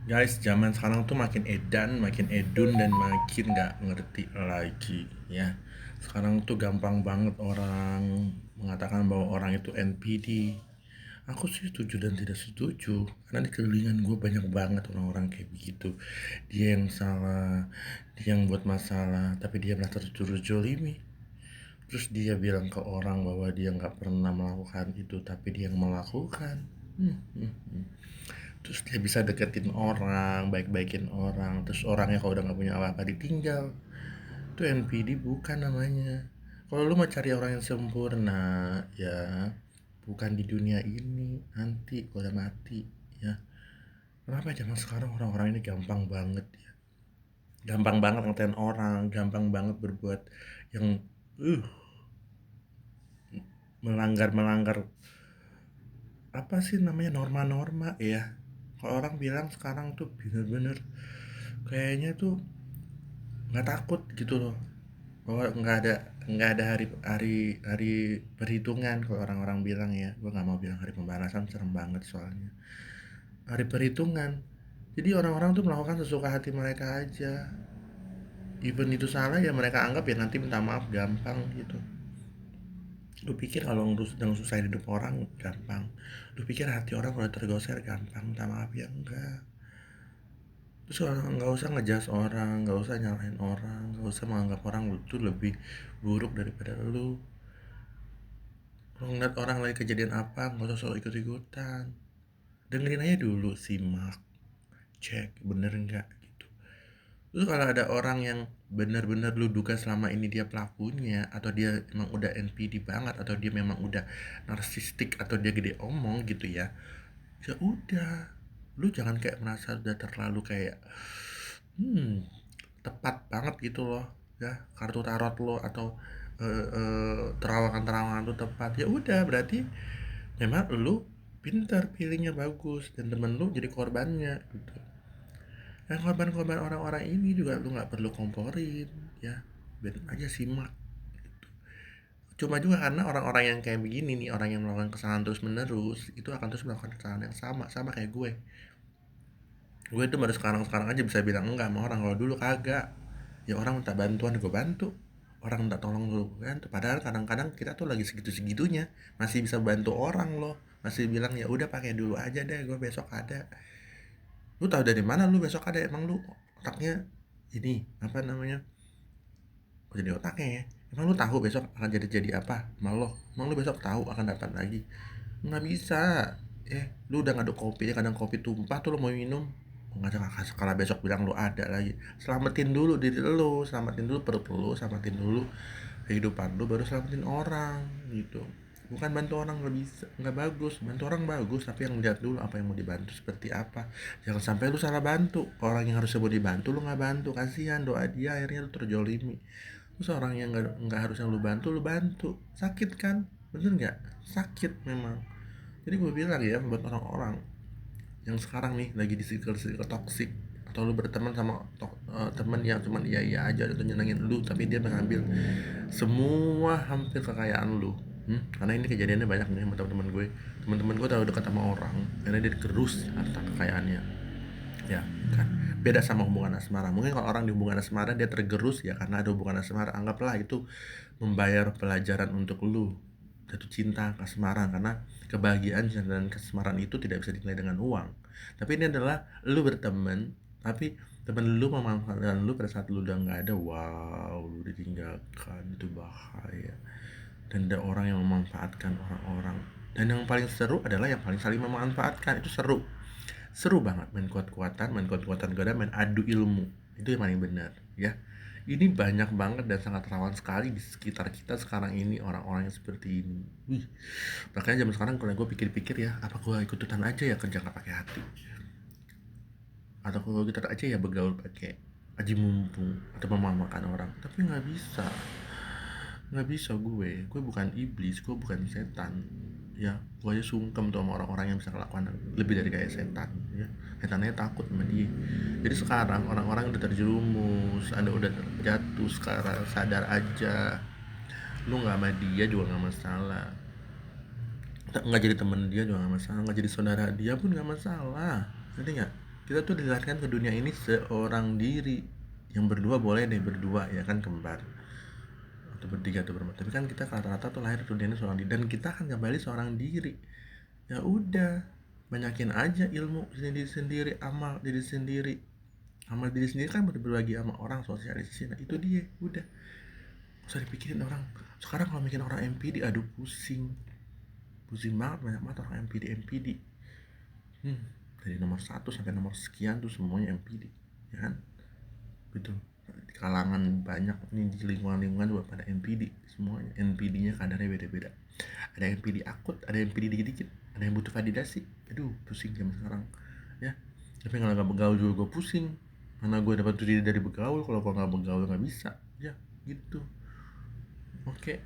Guys, zaman sekarang tuh makin edan, makin edun, dan makin nggak ngerti lagi ya. Sekarang tuh gampang banget orang mengatakan bahwa orang itu NPD. Aku sih setuju dan tidak setuju, karena di kelilingan gue banyak banget orang-orang kayak begitu. Dia yang salah, dia yang buat masalah, tapi dia merasa terjolimi. Terus dia bilang ke orang bahwa dia nggak pernah melakukan itu, tapi dia yang melakukan. Hmm. Terus dia bisa deketin orang, baik-baikin orang, terus orangnya kalau udah nggak punya apa-apa ditinggal. Itu NPD bukan namanya. Kalau lu mau cari orang yang sempurna, ya bukan di dunia ini, nanti kalau udah mati ya. Kenapa zaman sekarang orang-orang ini gampang banget ya, gampang banget ngatain orang, gampang banget berbuat yang uh melanggar apa sih namanya, norma-norma ya. Kalau orang bilang sekarang tuh bener-bener kayaknya tuh nggak takut gitu loh, bahwa nggak ada hari hari hari perhitungan. Kalau orang-orang bilang ya, gue nggak mau bilang hari pembalasan, serem banget soalnya. Hari perhitungan, jadi orang-orang tuh melakukan sesuka hati mereka aja. Even itu salah ya mereka anggap ya nanti minta maaf gampang gitu. Lu pikir kalau sedang susah hidup orang gampang? Lu pikir hati orang kalau tergosir gampang minta maaf? Ya enggak. Terus nggak usah ngejudge orang, nggak usah nyalahin orang, nggak usah menganggap orang lu tuh lebih buruk daripada lu. Kalau ngeliat orang lagi kejadian apa, nggak usah selalu ikut-ikutan. Dengerin aja dulu, simak, cek bener nggak gitu. Terus kalau ada orang yang bener-bener lu duga selama ini dia pelakunya, atau dia emang udah NPD banget, atau dia memang udah narsistik, atau dia gede omong gitu ya, ya udah, lu jangan kayak merasa udah terlalu kayak hmm tepat banget gitu loh ya, kartu tarot lo atau terawangan-terawangan lo tepat. Ya udah, berarti memang lu pintar pilihnya, bagus, dan temen lu jadi korbannya gitu. Dan korban-korban orang-orang ini juga lu nggak perlu komporin ya, biarin aja simak. Cuma juga karena orang-orang yang kayak begini nih, orang yang melakukan kesalahan terus menerus, itu akan terus melakukan kesalahan yang sama sama kayak gue itu baru sekarang aja bisa bilang enggak sama orang. Kalau dulu kagak, ya orang minta bantuan gue bantu, orang minta tolong gue bantu, padahal kadang-kadang kita tuh lagi segitu-segitunya masih bisa bantu orang loh, masih bilang ya udah pakai dulu aja deh, gue besok ada. Lu tahu dari mana lu besok ada? Emang lu otaknya ini apa namanya, kok jadi otaknya ya? Emang lu tahu besok akan jadi apa sama lo? Emang lu besok tahu akan dapat lagi? Nggak bisa. Lu udah ngaduk kopi ya, kadang kopi tumpah tuh lu mau minum, nggak ada kakak sekala besok bilang lu ada lagi. Selamatin dulu diri lu, selamatin dulu perut lu, selamatin dulu kehidupan lu, baru selamatin orang gitu. Bukan bantu orang, nggak bisa, nggak bagus. Bantu orang bagus, tapi yang lihat dulu apa yang mau dibantu seperti apa. Jangan sampai lu salah bantu orang yang harusnya mau dibantu, lu nggak bantu, kasihan doa dia, akhirnya lu terjolimi. Terus orang yang nggak harusnya lu bantu, sakit kan, bener nggak? Sakit memang. Jadi gue bilang ya, buat orang-orang yang sekarang nih lagi di circle toxic, atau lu berteman sama teman yang cuman iya iya aja atau nyenengin lu, tapi dia mengambil semua hampir kekayaan lu. Karena ini kejadiannya banyak nih sama teman-teman gue tahu dekat sama orang karena dia digerus harta kekayaannya ya kan. Beda sama hubungan asmara. Mungkin kalau orang di hubungan asmara dia tergerus ya karena ada hubungan asmara, anggaplah itu membayar pelajaran untuk lu jatuh cinta kasmaran, karena kebahagiaan dan kasmaran itu tidak bisa dinilai dengan uang. Tapi ini adalah lu berteman, tapi temen lu memanfaatkan lu pada saat lu udah nggak ada. Wow, lu ditinggalkan, itu bahaya. Dan ada orang yang memanfaatkan orang-orang, dan yang paling seru adalah yang paling saling memanfaatkan. Itu seru, seru banget, main kuat-kuatan gak ada, main adu ilmu. Itu yang paling benar ya. Ini banyak banget dan sangat rawan sekali di sekitar kita sekarang ini, orang-orang yang seperti ini. Wih, makanya zaman sekarang kalau gue pikir-pikir ya, apa gue ikutan aja ya kerja nggak pakai hati, atau kalau gitu aja ya bergaul pakai aji mumpung atau memakan orang. Tapi nggak bisa, gue bukan iblis, gue bukan setan ya. Gue aja sungkem tuh sama orang-orang yang bisa melakukan lebih dari kayak setan ya. Setannya takut sama dia. Jadi sekarang orang-orang udah terjerumus, ada udah terjatuh, sekarang sadar aja. Lu nggak sama dia juga nggak masalah, nggak jadi temen dia juga nggak masalah, nggak jadi saudara dia pun nggak masalah, ngerti nggak? Kita tuh dilahirkan ke dunia ini seorang diri. Yang berdua boleh deh, berdua ya kan, kembar atau bertiga atau berempat, tapi kan kita rata-rata tuh lahir ke dunia ini seorang diri, dan kita akan kembali seorang diri. Ya udah, banyakin aja ilmu diri sendiri, amal diri sendiri. Amal diri sendiri kan berbagi sama orang, sosialisasi. Nah itu dia, udah, gak usah dipikirin orang. Sekarang kalau bikin orang MPD, aduh pusing, pusing banget, banyak banget orang MPD. Dari nomor 1 sampai nomor sekian tuh semuanya MPD, ya kan, gitu. Di kalangan banyak nih, di lingkungan-lingkungan juga pada NPD semuanya. NPD-nya kadarnya beda-beda. Ada yang NPD akut, ada yang NPD dikit-dikit, ada yang butuh validasi. Aduh pusing zaman sekarang ya. Tapi kalau nggak begaul juga gue pusing, karena gue dapat duit dari begaul. Kalau gue nggak begaul nggak bisa ya, gitu. Oke.